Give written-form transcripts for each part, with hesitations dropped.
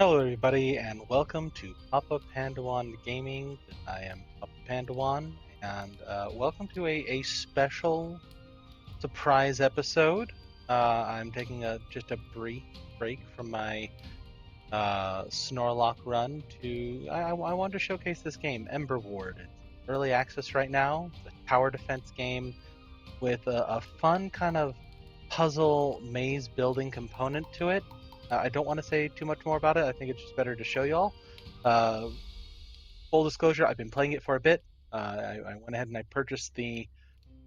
Hello, everybody, and welcome to Papa Pandawan Gaming. I am Papa Pandawan, and welcome to a special surprise episode. I'm taking just a brief break from my Snorlock run to. I wanted to showcase this game, Emberward. It's early access right now. It's a tower defense game with a fun kind of puzzle maze building component to it. I don't want to say too much more about it. I think it's just better to show y'all. Uh, Full disclosure, I've been playing it for a bit. I went ahead and I purchased the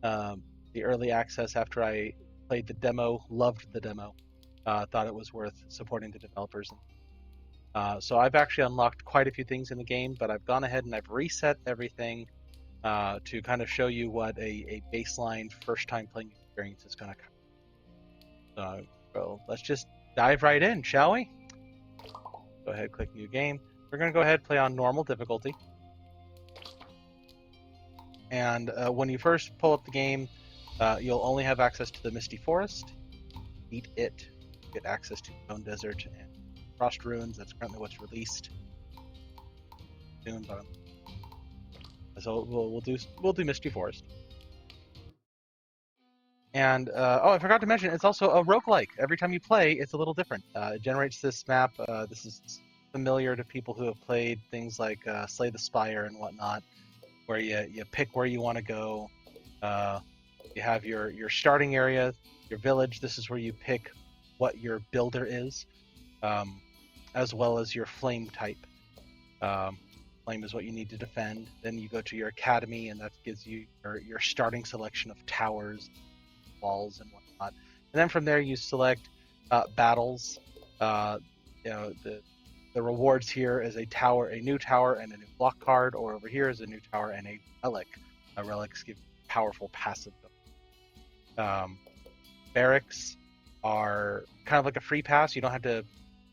early access after I played the demo. Loved the demo. Thought it was worth supporting the developers. So I've actually unlocked quite a few things in the game, but I've gone ahead and I've reset everything to kind of show you what a baseline first time playing experience is going to so let's just dive right in, shall we? Go ahead, click new game. We're going to go ahead and play on normal difficulty. And when you first pull up the game, you'll only have access to the Misty Forest. Beat it, get access to Stone Desert and Frost Ruins. That's currently what's released. Soon, but so we'll do Misty Forest. And I forgot to mention, it's also a roguelike. Every time you play, it's a little different. It generates this map. This is familiar to people who have played things like Slay the Spire and whatnot, where you pick where you want to go. You have your starting area, your village. This is where you pick what your builder is, as well as your flame type. Flame is what you need to defend. Then you go to your academy, and that gives you your starting selection of towers, walls, and whatnot. And then from there, you select battles. The rewards here is a tower, a new tower, and a new block card, or over here is a new tower and a relic. Relics give powerful passive. Barracks are kind of like a free pass. You don't have to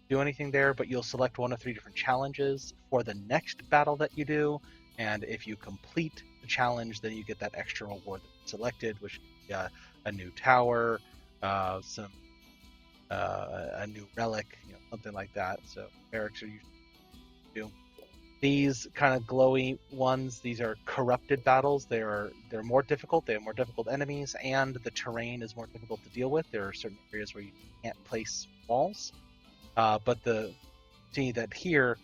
do anything there, but you'll select one of 3 different challenges for the next battle that you do. And if you complete the challenge, then you get that extra reward that you selected, which is a new tower, a new relic, something like that. So barracks are usually do. These kind of glowy ones, these are corrupted battles. They're more difficult. They have more difficult enemies, and the terrain is more difficult to deal with. There are certain areas where you can't place walls. But see that here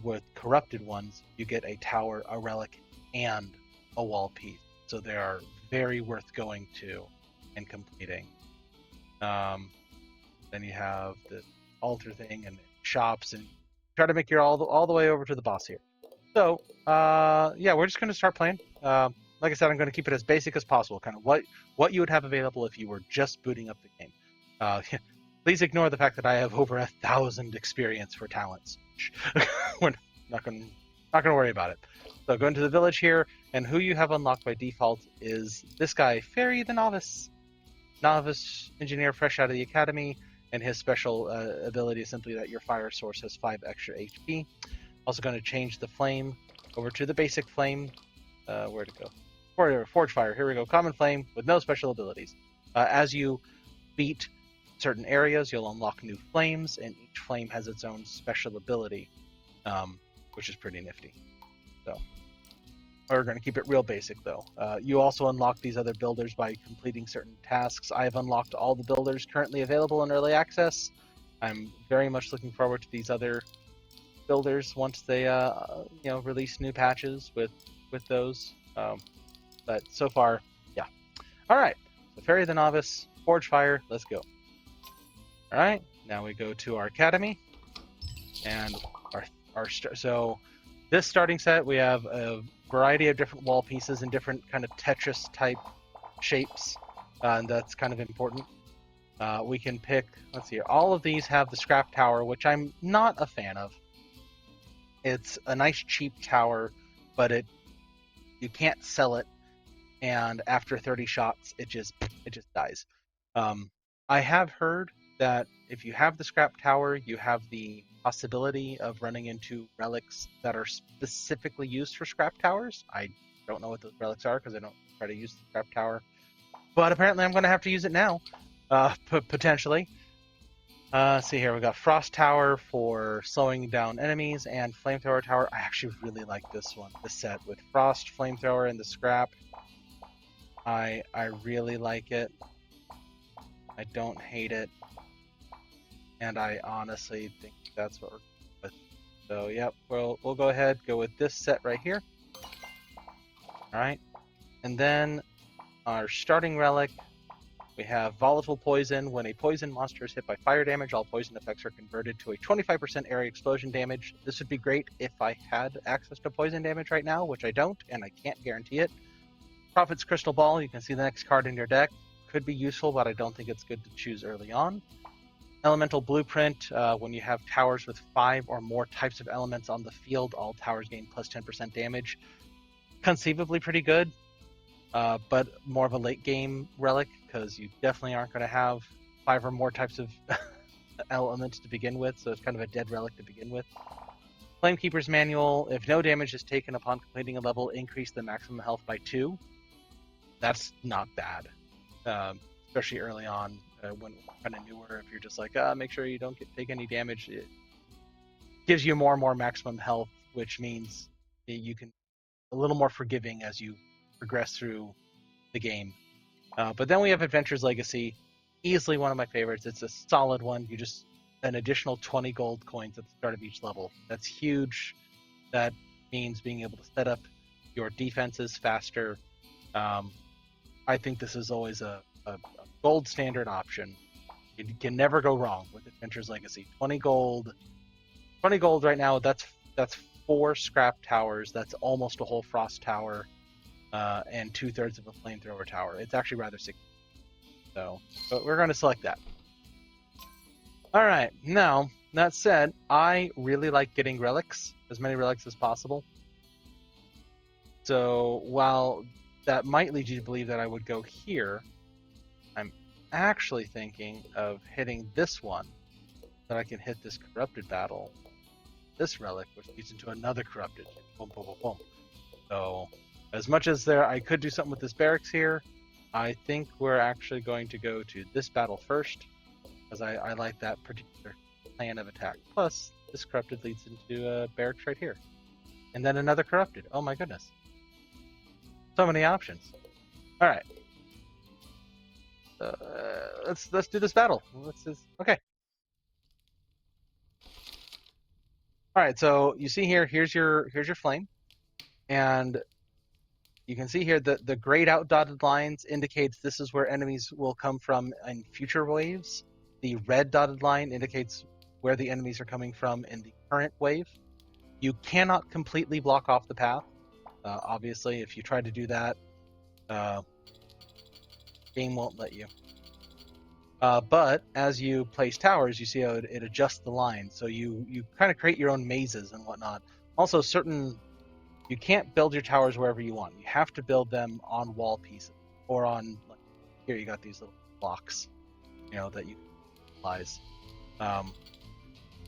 with corrupted ones, you get a tower, a relic, and a wall piece. So they are very worth going to and completing. Then you have the altar thing and shops, and try to make your all the way over to the boss here. So yeah, we're just going to start playing. Like I said, I'm going to keep it as basic as possible. Kind of what you would have available if you were just booting up the game. Please ignore the fact that I have over 1,000 experience for talents. We're not going to worry about it. So go into the village here, and who you have unlocked by default is this guy, Fairy the Novice engineer, fresh out of the academy, and his special ability is simply that your fire source has 5 extra HP. Also going to change the flame over to the basic flame. Where to go? Forge fire. Here we go. Common flame with no special abilities. As you beat certain areas, you'll unlock new flames, and each flame has its own special ability, which is pretty nifty. So we're going to keep it real basic, though. You also unlock these other builders by completing certain tasks. I have unlocked all the builders currently available in early access. I'm very much looking forward to these other builders once they release new patches with those. But so far, yeah. All right. So Fairy the Novice, Forge Fire, let's go. All right. Now we go to our academy, and so this starting set, we have a variety of different wall pieces in different kind of Tetris type shapes, and that's kind of important. We can pick, let's see, all of these have the scrap tower, which I'm not a fan of. It's a nice cheap tower, but you can't sell it, and after 30 shots, it just dies. I have heard that if you have the scrap tower, you have the possibility of running into relics that are specifically used for scrap towers. I don't know what those relics are because I don't try to use the scrap tower, but apparently I'm going to have to use it now, potentially. See here, we got Frost Tower for slowing down enemies and Flamethrower Tower. I actually really like this one, this set with Frost, Flamethrower, and the Scrap. I really like it. I don't hate it. And I honestly think that's what we're going with. So yep, we'll go ahead, go with this set right here. Alright. And then our starting relic, we have Volatile Poison. When a poison monster is hit by fire damage, all poison effects are converted to a 25% area explosion damage. This would be great if I had access to poison damage right now, which I don't, and I can't guarantee it. Prophet's Crystal Ball, you can see the next card in your deck. Could be useful, but I don't think it's good to choose early on. Elemental Blueprint, when you have towers with 5 or more types of elements on the field, all towers gain plus 10% damage. Conceivably pretty good. But more of a late game relic, because you definitely aren't going to have 5 or more types of elements to begin with, so it's kind of a dead relic to begin with. Flamekeeper's Manual, if no damage is taken upon completing a level, increase the maximum health by 2. That's not bad, especially early on when kind of newer. If you're just like, make sure you don't take any damage, it gives you more and more maximum health, which means you can a little more forgiving as you progress through the game. But then we have Adventure's Legacy, easily one of my favorites. It's a solid one. You just an additional 20 gold coins at the start of each level. That's huge. That means being able to set up your defenses faster. I think this is always a gold standard option. You can never go wrong with Adventure's Legacy. 20 gold right now. That's 4 scrap towers. That's almost a whole frost tower. And 2/3 of a flamethrower tower. It's actually rather significant. So, but we're going to select that. All right. Now, that said, I really like getting relics, as many relics as possible. So, while that might lead you to believe that I would go here, I'm actually thinking of hitting this one, that I can hit this corrupted battle, this relic, which leads into another corrupted. Boom, boom, boom, boom. So, as much as I could do something with this barracks here, I think we're actually going to go to this battle first, because I like that particular plan of attack. Plus, this corrupted leads into a barracks right here, and then another corrupted. Oh my goodness, so many options. All right, let's do this battle. Okay. All right, so you see here, here's your flame, and you can see here that the grayed out dotted lines indicates this is where enemies will come from in future waves. The red dotted line indicates where the enemies are coming from in the current wave. You cannot completely block off the path. Obviously, if you try to do that, game won't let you. But as you place towers, you see how it adjusts the line. So you kind of create your own mazes and whatnot. Also, you can't build your towers wherever you want. You have to build them on wall pieces or on, like, here you got these little blocks, that you can utilize.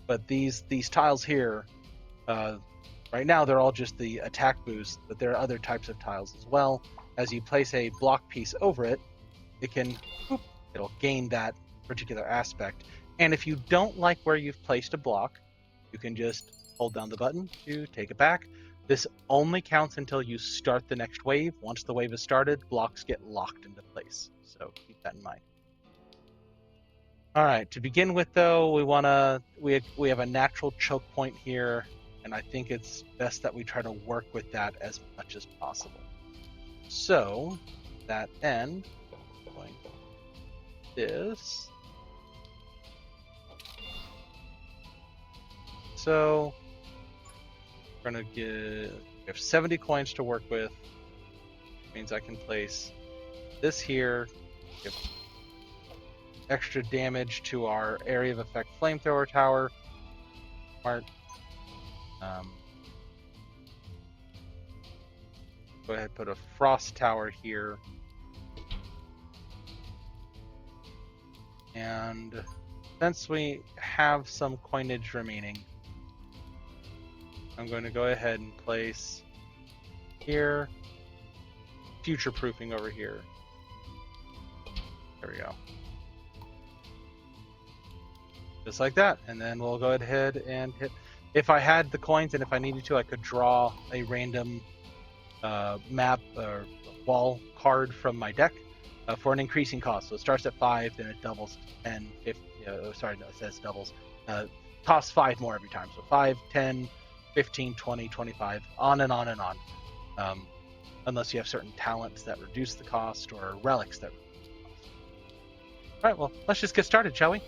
But these tiles here, right now they're all just the attack boost, but there are other types of tiles as well. As you place a block piece over it, it'll gain that particular aspect. And if you don't like where you've placed a block, you can just hold down the button to take it back. This only counts until you start the next wave. Once the wave is started, blocks get locked into place. So keep that in mind. All right, to begin with, though, we have a natural choke point here, and I think it's best that we try to work with that as much as possible. So, that end, going this. So, we're going to we have 70 coins to work with. Means I can place this here, give extra damage to our area of effect flamethrower tower. Smart. Go ahead and put a frost tower here. And since we have some coinage remaining, I'm going to go ahead and place here, future-proofing over here. There we go. Just like that. And then we'll go ahead and hit. If I had the coins and if I needed to, I could draw a random map or wall card from my deck for an increasing cost. So it starts at 5, then it doubles to 10, 50. Sorry, no, it says doubles. Costs 5 more every time. So 5, 10, 15, 20, 25, on and on and on. Unless you have certain talents that reduce the cost or relics that reduce the cost. All right, well, let's just get started, shall we?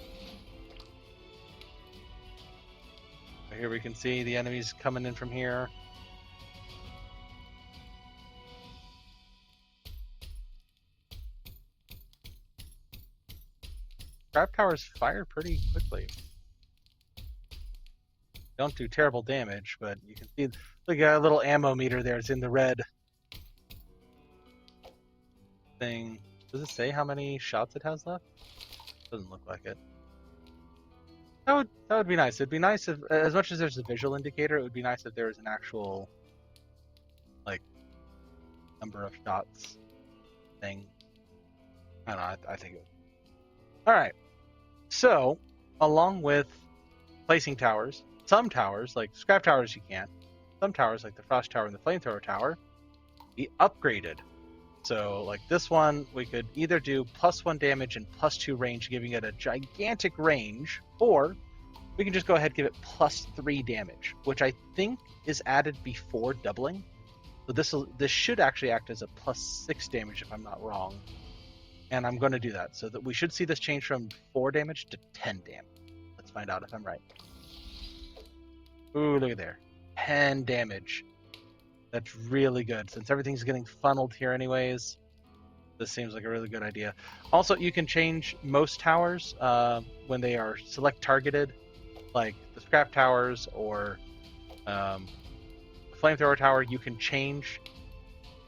Here we can see the enemies coming in from here. Trap towers fire pretty quickly. Don't do terrible damage, but you can see we got a little ammo meter there. It's in the red thing. Does it say how many shots it has left? Doesn't look like it. That would be nice. It'd be nice if, as much as there's a visual indicator, it would be nice if there was an actual, like, number of shots thing. I don't know. I think it would. All right. So, along with placing towers, some towers, like scrap towers, you can't. Some towers, like the frost tower and the flamethrower tower, be upgraded. So, like this one, we could either do +1 damage and +2 range, giving it a gigantic range, or we can just go ahead and give it +3 damage, which I think is added before doubling. So this should actually act as a +6 damage if I'm not wrong. And I'm going to do that, so that we should see this change from 4 damage to 10 damage. Let's find out if I'm right. Ooh, look at there. 10 damage. That's really good. Since everything's getting funneled here anyways, this seems like a really good idea. Also, you can change most towers when they are select targeted, like the scrap towers or flamethrower tower. You can change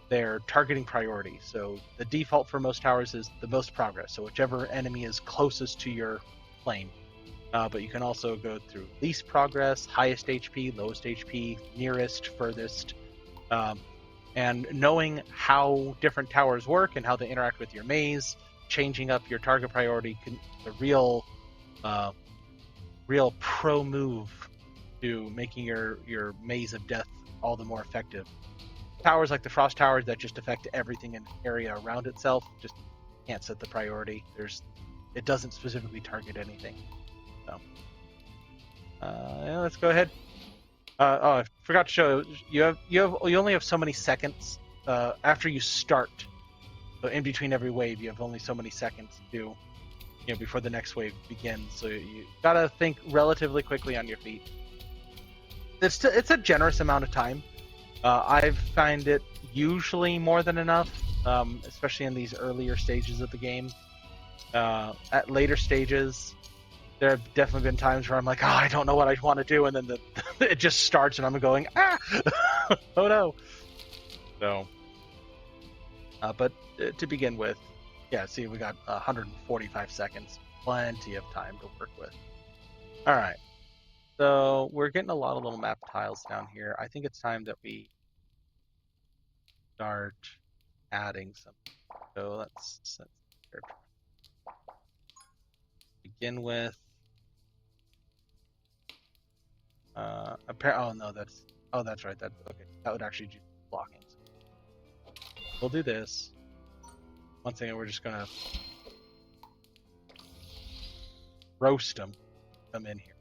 their targeting priority. So the default for most towers is the most progress. So whichever enemy is closest to your flame. But you can also go through least progress, highest HP, lowest HP, nearest, furthest. And knowing how different towers work and how they interact with your maze, changing up your target priority, the real pro move to making your maze of death all the more effective. Towers like the frost towers that just affect everything in the area around itself just can't set the priority. It doesn't specifically target anything. So yeah, let's go ahead. I forgot to show you only have so many seconds after you start. So in between every wave, you have only so many seconds to do, before the next wave begins. So you gotta think relatively quickly on your feet. It's a generous amount of time. I find it usually more than enough, especially in these earlier stages of the game. At later stages, there have definitely been times where I'm like, I don't know what I want to do, and then it just starts, and I'm going, oh no. So, but to begin with, yeah, see, we got 145 seconds, plenty of time to work with. All right, so we're getting a lot of little map tiles down here. I think it's time that we start adding some. So let's begin with. That's right. That would actually do blocking. We'll do this. One thing, we're just gonna roast them. Come in here,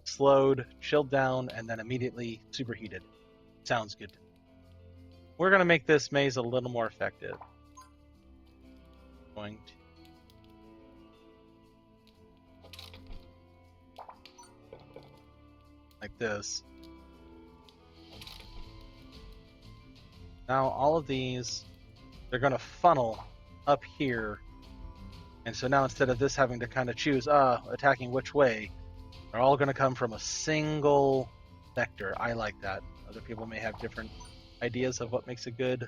slowed, chilled down, and then immediately superheated. Sounds good to me. We're gonna make this maze a little more effective. Going to like this. Now all of these, they're going to funnel up here. And so now instead of this having to kind of choose, attacking which way, they're all going to come from a single vector. I like that. Other people may have different ideas of what makes a good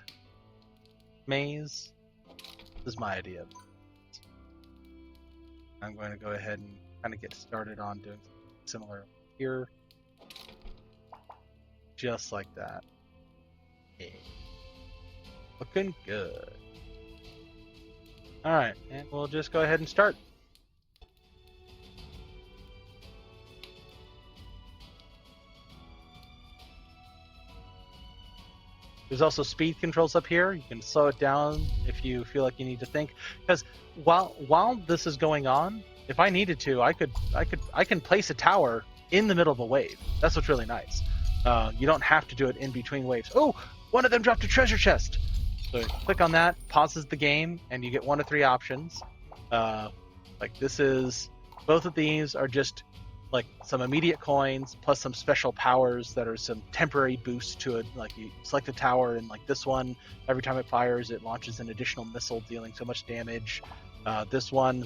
maze. This is my idea. I'm going to go ahead and kind of get started on doing something similar here. Just like that. Yeah. Looking good. Alright, and we'll just go ahead and start. There's also speed controls up here. You can slow it down if you feel like you need to think. Because while this is going on, if I needed to, I can place a tower in the middle of a wave. That's what's really nice. You don't have to do it in between waves. Oh, one of them dropped a treasure chest. So click on that, pauses the game, and you get 1 of 3 options. Like this is, both of these are just like some immediate coins plus some special powers that are some temporary boosts to it. Like you select a tower, and like this one, every time it fires, it launches an additional missile dealing so much damage. This one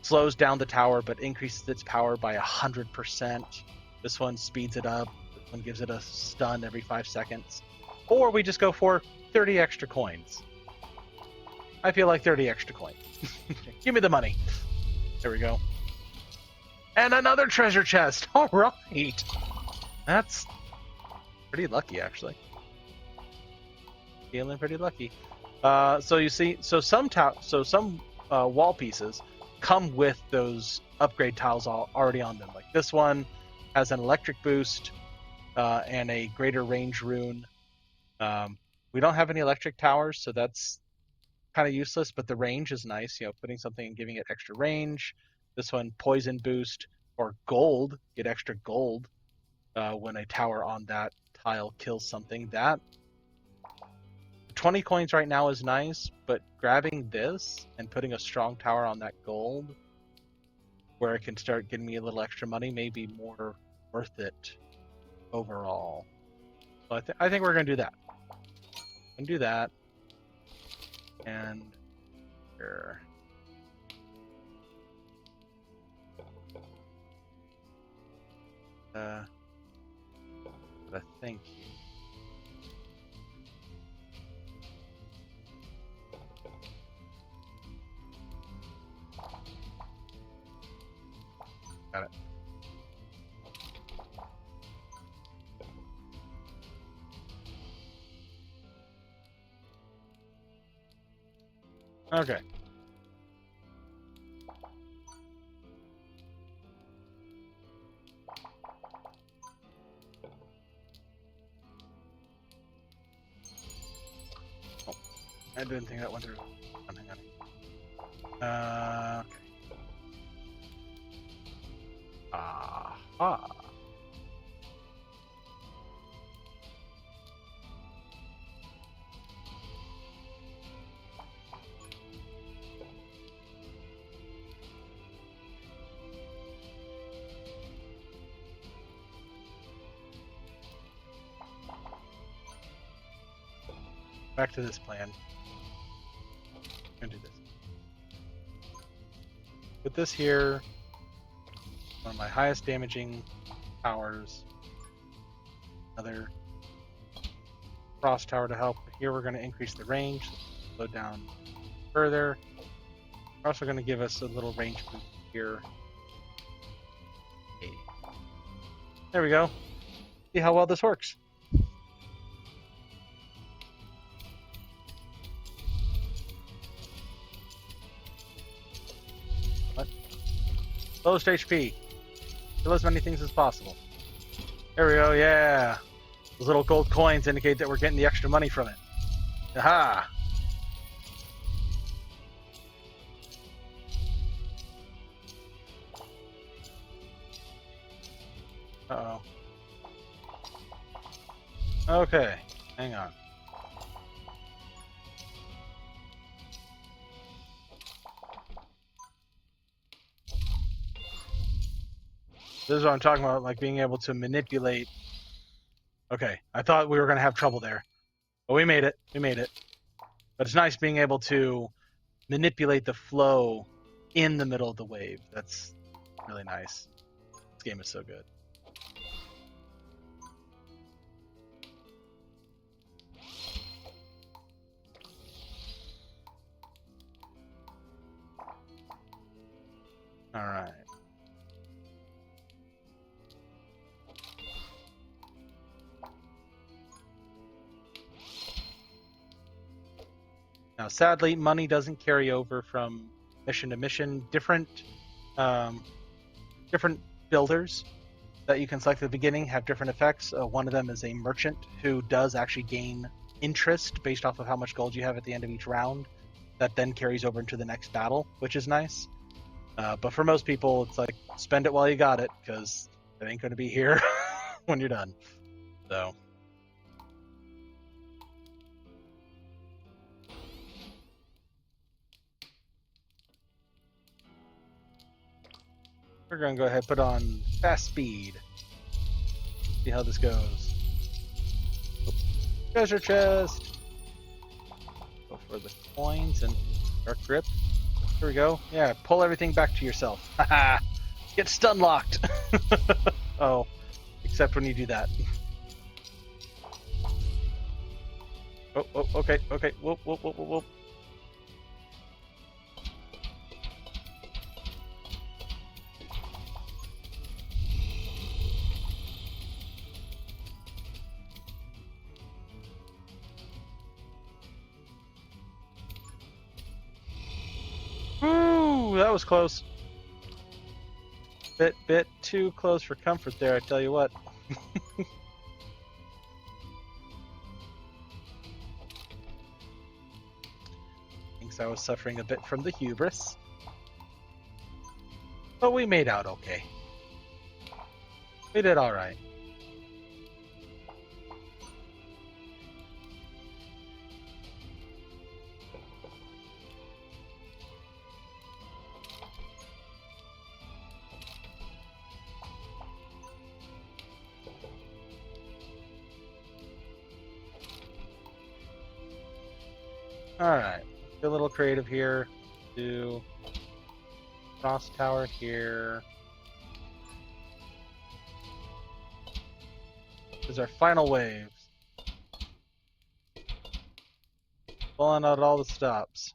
slows down the tower but increases its power by 100%. This one speeds it up. This one gives it a stun every 5 seconds. Or we just go for 30 extra coins. I feel like 30 extra coins. Give me the money. There we go. And another treasure chest. All right. That's pretty lucky, actually. Feeling pretty lucky. So you see, some wall pieces come with those upgrade tiles already on them. Like this one has an electric boost and a greater range rune. We don't have any electric towers, so that's kind of useless, but the range is nice. You know, putting something and giving it extra range. This one, poison boost or gold, get extra gold when a tower on that tile kills something. That 20 coins right now is nice, but grabbing this and putting a strong tower on that gold where it can start getting me a little extra money may be more worth it overall. So I think we're going to do that. And do that. And here. But I think got it. Okay. Oh, I didn't think that went through. Oh, hang on. Okay. Aha. Back to this plan. I'm gonna do this. Put this here. One of my highest damaging powers. Another frost tower to help. Here we're going to increase the range, slow down further. We're also going to give us a little range boost here. Okay. There we go. See how well this works. What? Lowest HP. Kill as many things as possible. There we go, yeah. Those little gold coins indicate that we're getting the extra money from it. Aha! Uh-oh. Okay, hang on. This is what I'm talking about, like being able to manipulate. Okay, I thought we were going to have trouble there. But we made it. We made it. But it's nice being able to manipulate the flow in the middle of the wave. That's really nice. This game is so good. All right. Now, sadly, money doesn't carry over from mission to mission. Different builders that you can select at the beginning have different effects. One of them is a merchant who does actually gain interest based off of how much gold you have at the end of each round that then carries over into the next battle, which is nice. But for most people, it's like spend it while you got it, because it ain't going to be here when you're done. So. We're going to go ahead and put on fast speed. See how this goes. Treasure chest. Go for the coins and dark grip. Here we go. Yeah, pull everything back to yourself. Haha. Get stun locked. Oh, except when you do that. Oh, okay. Whoop, whoop, whoop, whoop, whoop. Ooh, that was close. Bit too close for comfort there, I tell you what. Thinks I was suffering a bit from the hubris. But we made out okay. We did alright. Alright, get a little creative here. Do cross tower here. This is our final waves. Pulling out all the stops.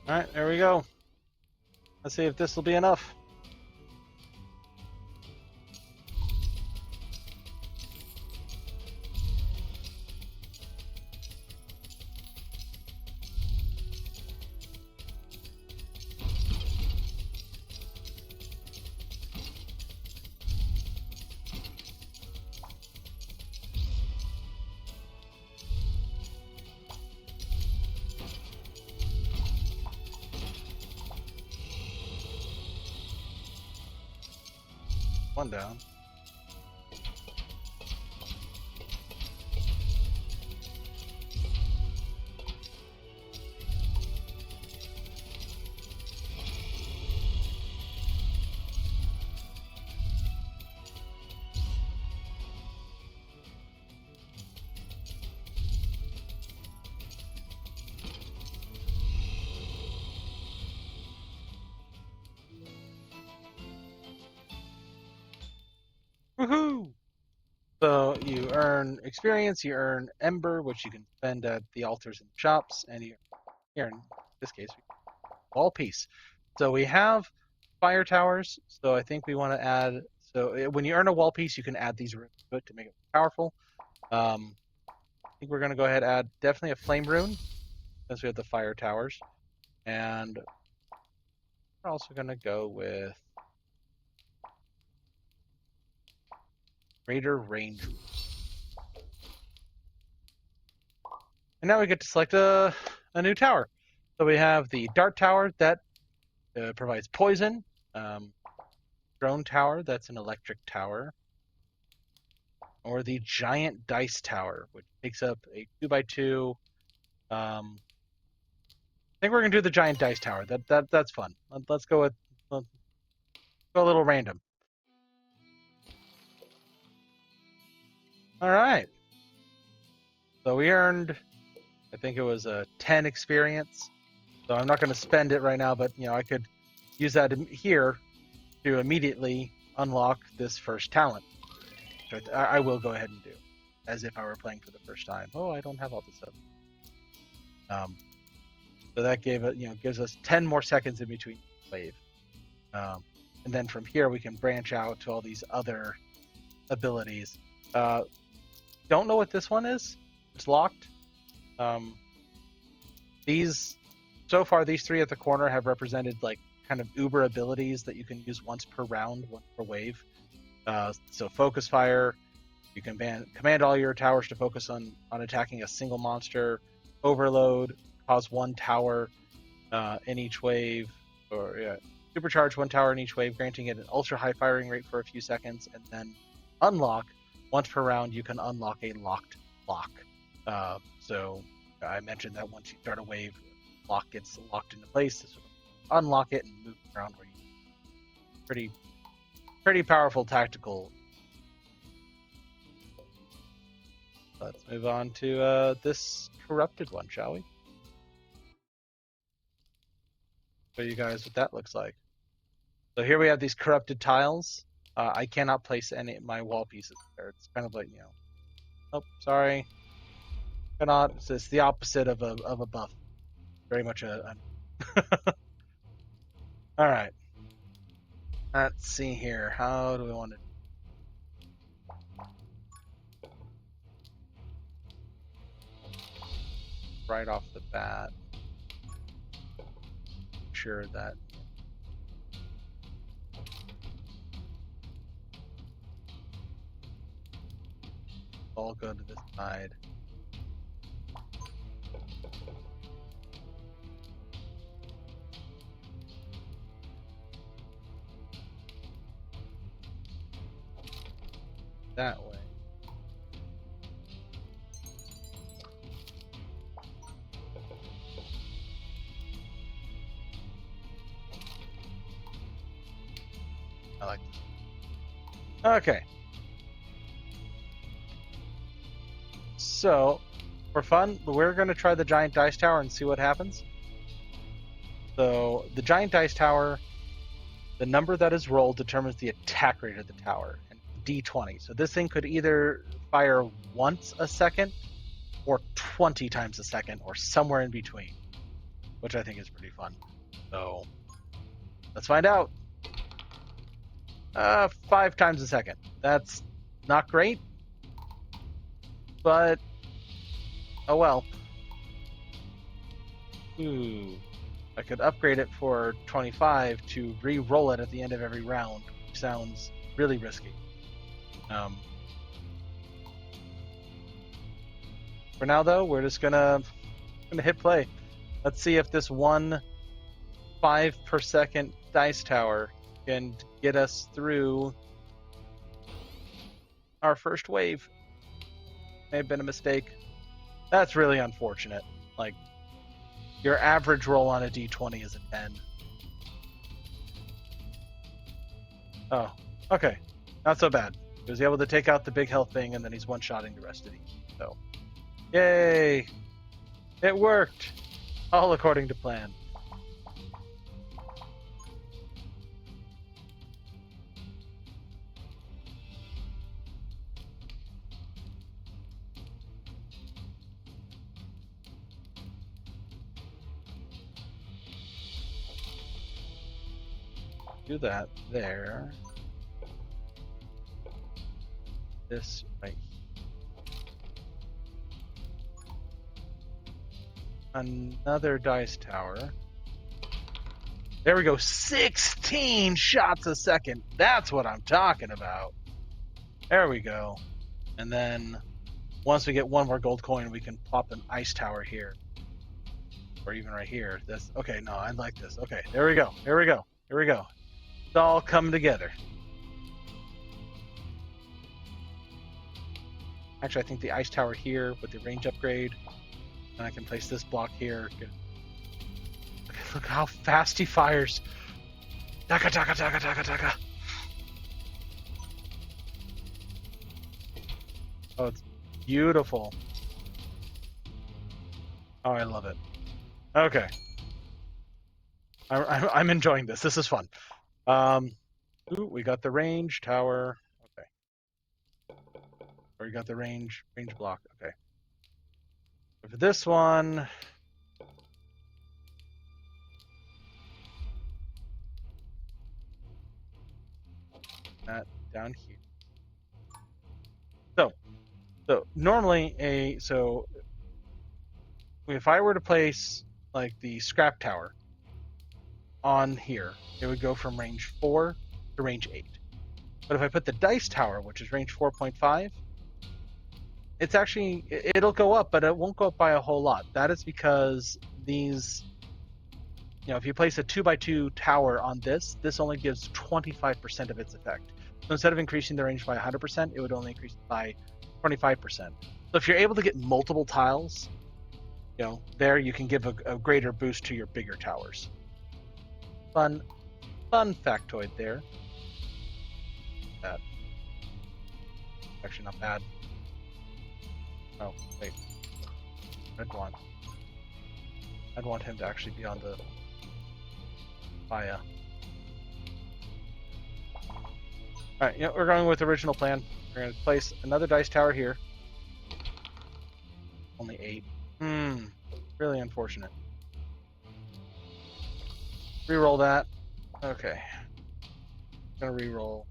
Alright, there we go. Let's see if this will be enough. One down. Woohoo! So you earn experience, you earn Ember, which you can spend at the altars and shops, and you here in this case, wall piece. So we have fire towers. So I think we want to add. So when you earn a wall piece, you can add these runes to it to make it powerful. I think we're going to go ahead and add definitely a flame rune since we have the fire towers, and we're also going to go with greater range. And now we get to select a new tower. So we have the dart tower that provides poison. Drone tower, that's an electric tower. Or the giant dice tower, which takes up a 2x2. I think we're gonna do the giant dice tower. That's fun. Let's go with go a little random. All right. So we earned, I think it was a 10 experience. So I'm not going to spend it right now, but I could use that here to immediately unlock this first talent. Which I will go ahead and do, as if I were playing for the first time. Oh, I don't have all this stuff. So that gives us 10 more seconds in between wave. And then from here we can branch out to all these other abilities. Don't know what this one is. It's locked. So far, these three at the corner have represented like kind of uber abilities that you can use once per round, once per wave. So focus fire, you can command all your towers to focus on attacking a single monster. Overload, cause one tower in each wave, or supercharge one tower in each wave, granting it an ultra high firing rate for a few seconds, and then unlock once per round. You can unlock a locked lock. So I mentioned that once you start a wave, lock gets locked into place. To sort of unlock it and move around where you. Pretty powerful tactical. Let's move on to this corrupted one, shall we? Show you guys what that looks like. So here we have these corrupted tiles. I cannot place any of my wall pieces there. It's kind of like, oh, sorry. Cannot. It's the opposite of a buff. Very much a all right. Let's see here. How do we want to? Right off the bat, sure that all go to this side. That way. I like this. Okay. So, for fun, we're going to try the giant dice tower and see what happens. So, the giant dice tower, the number that is rolled determines the attack rate of the tower. D20. So this thing could either fire once a second or 20 times a second or somewhere in between, which I think is pretty fun. So let's find out. 5 times a second. That's not great, but oh well. Ooh, I could upgrade it for 25 to re-roll it at the end of every round, which sounds really risky. For now, though, we're just gonna hit play. Let's see if this 1 5 per second dice tower can get us through our first wave. May have been a mistake. That's really unfortunate. Like, your average roll on a d20 is a 10. Oh, okay. Not so bad. He was able to take out the big health thing, and then he's one-shotting the rest of these. So, yay! It worked! All according to plan. Do that there. This right here. Another dice tower. There we go. 16 shots a second. That's what I'm talking about. There we go. And then once we get one more gold coin, we can plop an ice tower here. Or even right here. That's okay. No, I like this. Okay, there we go. Here we go. Here we go. It's all coming together. Actually, I think the ice tower here with the range upgrade, and I can place this block here. Good. Okay, look how fast he fires. Taka, taka, taka, taka, taka. Oh, it's beautiful. Oh, I love it. Okay. I'm enjoying this. This is fun. Ooh, we got the range tower. Okay. Or we got the range block. Okay. For this one, that down here. So normally if I were to place like the scrap tower on here, it would go from range 4 to range 8. But if I put the dice tower, which is range 4.5, it's actually, it'll go up, but it won't go up by a whole lot. That is because these, if you place a 2x2 tower on this only gives 25% of its effect. So instead of increasing the range by 100%, it would only increase by 25%. So if you're able to get multiple tiles, there you can give a greater boost to your bigger towers. Fun factoid there. That actually not bad. Oh wait, I'd want him to actually be on the fire. All right, we're going with the original plan. We're going to place another dice tower here. Only 8. Really unfortunate. Reroll that. Okay. Gonna reroll.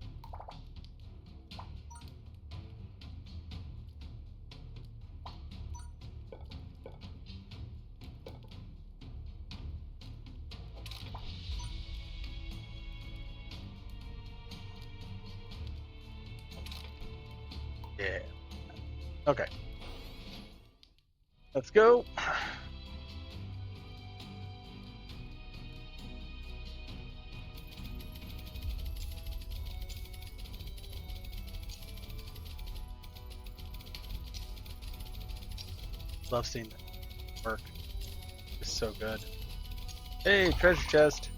Yeah. Okay. Let's go. Love seeing that work. It's so good. Hey, treasure chest.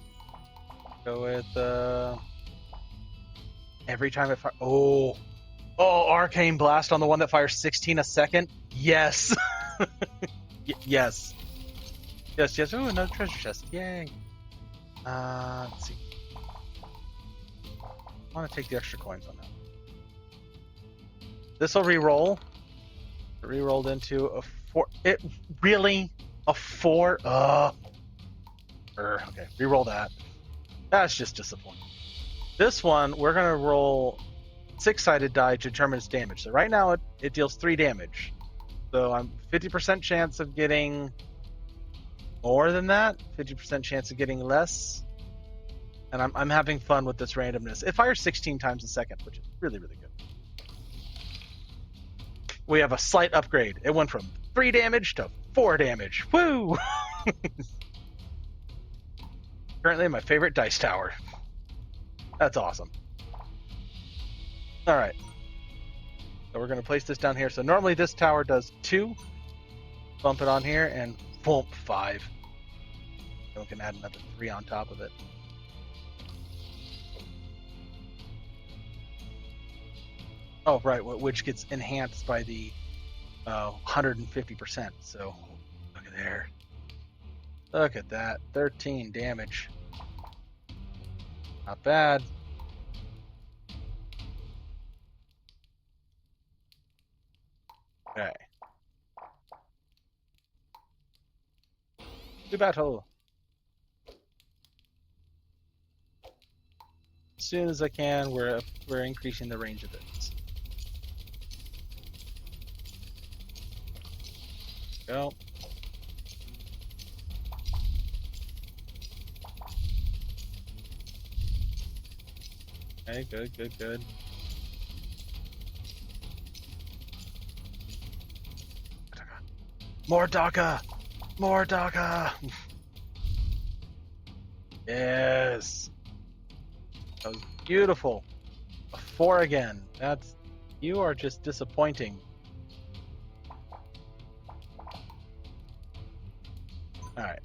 Go with every time it fires. Oh, arcane blast on the one that fires 16 a second. Yes. Yes. Yes. Oh, another treasure chest. Yay. Let's see. I want to take the extra coins on that. This will re-roll. It re-rolled into a 4. It really a 4. Okay, re-roll that. That's just disappointing. This one, we're gonna roll 6-sided die to determine its damage. So right now it deals 3 damage. So I'm 50% chance of getting more than that, 50% chance of getting less. And I'm having fun with this randomness. It fires 16 times a second, which is really, really good. We have a slight upgrade. It went from 3 damage to 4 damage. Woo! Currently my favorite dice tower. That's awesome. All right. So we're going to place this down here. So normally this tower does 2. Bump it on here and boom, 5. Then we can add another 3 on top of it. Oh, right, which gets enhanced by the 150%. So look at there. Look at that. 13 damage. Not bad. Okay. Do battle. As soon as I can, we're increasing the range of it. Go. Okay, good. More Daka! More Daka! Yes! That was beautiful. A 4 again. You are just disappointing. Alright.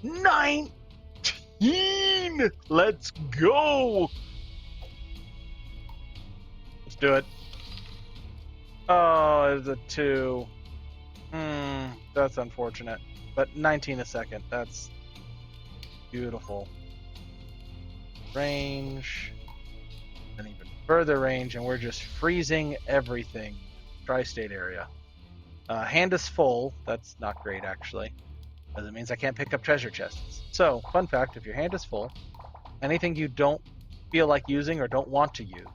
19! Let's go! Let's do it. Oh, it's a 2. That's unfortunate. But 19 a second. That's beautiful. Range. And even further range, and we're just freezing everything. Tri-state area. Hand is full. That's not great, actually. Because it means I can't pick up treasure chests. So, fun fact, if your hand is full, anything you don't feel like using or don't want to use,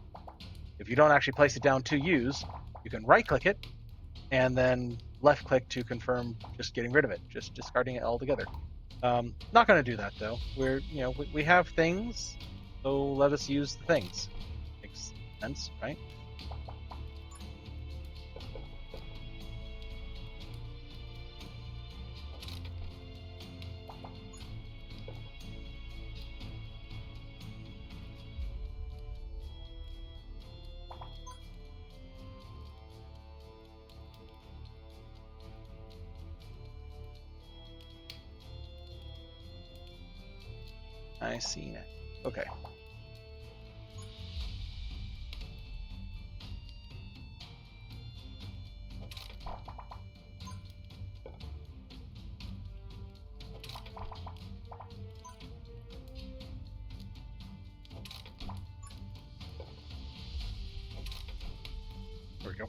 if you don't actually place it down to use, you can right-click it, and then left-click to confirm just getting rid of it, just discarding it altogether. Not going to do that, though. We have things, so let us use the things. Makes sense, right? I see it. Okay. There we go.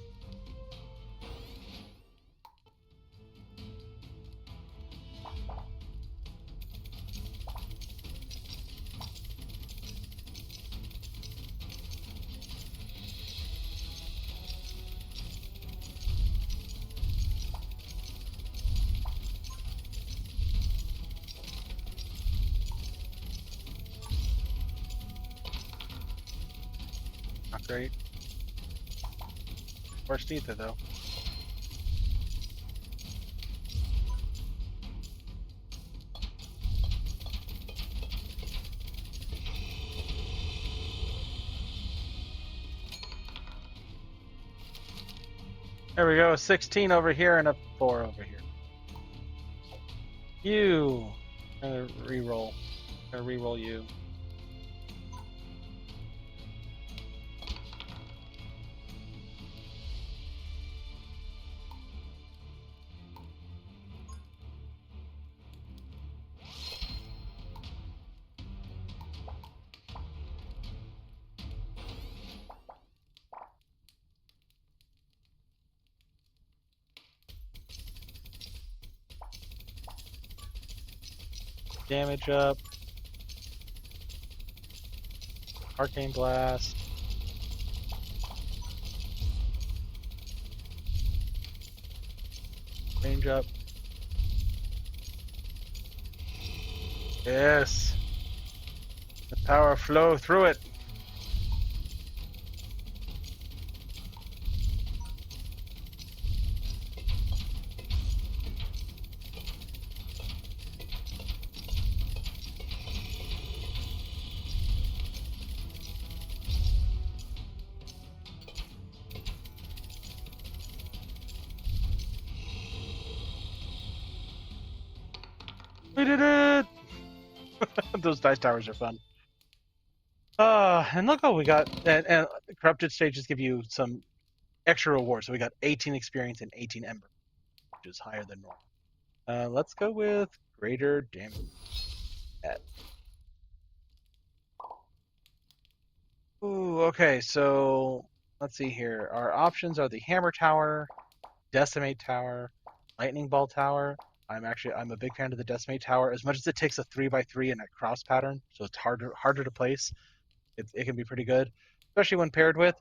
Not great. Worst either, though. There we go. 16 over here and a 4 over here. You. I'm gonna reroll. I'm gonna reroll you. Damage up. Arcane Blast. Range up. Yes. The power flow through it. We did it! Those dice towers are fun. And look what we got. And corrupted stages give you some extra rewards. So we got 18 experience and 18 ember, which is higher than normal. Let's go with greater damage. Ooh, okay. So let's see here. Our options are the hammer tower, decimate tower, lightning ball tower. I'm a big fan of the decimate tower. As much as it takes a 3x3 in a cross pattern, so it's harder to place. It can be pretty good, especially when paired with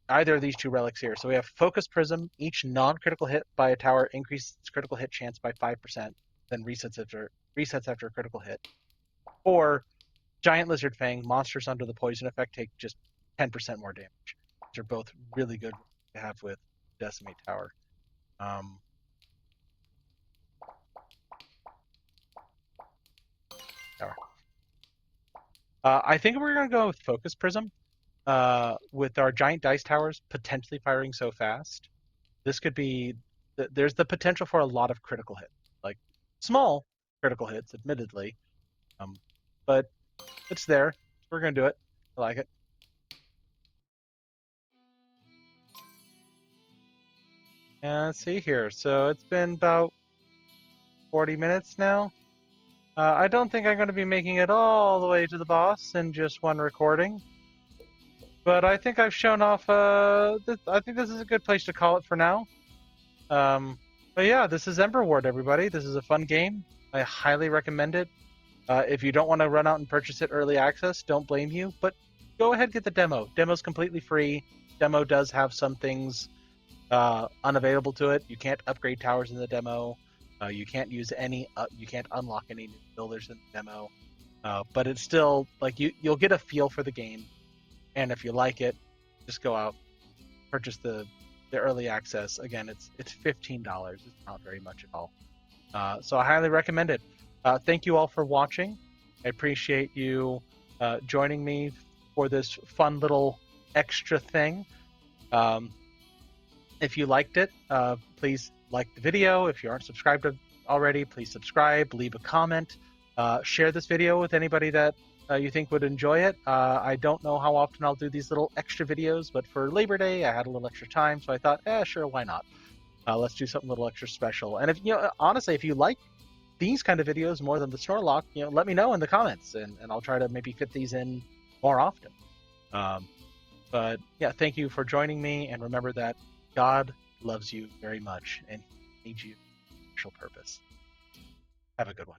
either of these two relics here. So we have Focus Prism. Each non-critical hit by a tower increases its critical hit chance by 5%, then resets after a critical hit. Or Giant Lizard Fang. Monsters under the poison effect take just 10% more damage. These are both really good to have with Decimate Tower. Tower. I think we're going to go with Focus Prism. With our giant dice towers potentially firing so fast, this could be. There's the potential for a lot of critical hits, like small critical hits, admittedly, but it's there. We're gonna do it. I like it. And let's see here. So it's been about 40 minutes now. I don't think I'm going to be making it all the way to the boss in just one recording. But I think I've shown off. I think this is a good place to call it for now. But yeah, this is Emberward, everybody. This is a fun game. I highly recommend it. If you don't want to run out and purchase it early access, don't blame you. But go ahead and get the demo. Demo's completely free. Demo does have some things unavailable to it. You can't upgrade towers in the demo. You can't use any. You can't unlock any new builders in the demo. But it's still like you'll get a feel for the game, and if you like it, just go out, purchase the early access. Again, it's $15. It's not very much at all. So I highly recommend it. Thank you all for watching. I appreciate you joining me for this fun little extra thing. If you liked it, please like the video. If you aren't subscribed already, please subscribe, leave a comment, share this video with anybody that you think would enjoy it. I don't know how often I'll do these little extra videos, but for Labor Day, I had a little extra time, so I thought, sure, why not? Let's do something a little extra special. And if honestly, if you like these kind of videos more than the Snorlock, let me know in the comments, and I'll try to maybe fit these in more often. But yeah, thank you for joining me, and remember that God loves you very much and needs you for a special purpose. Have a good one.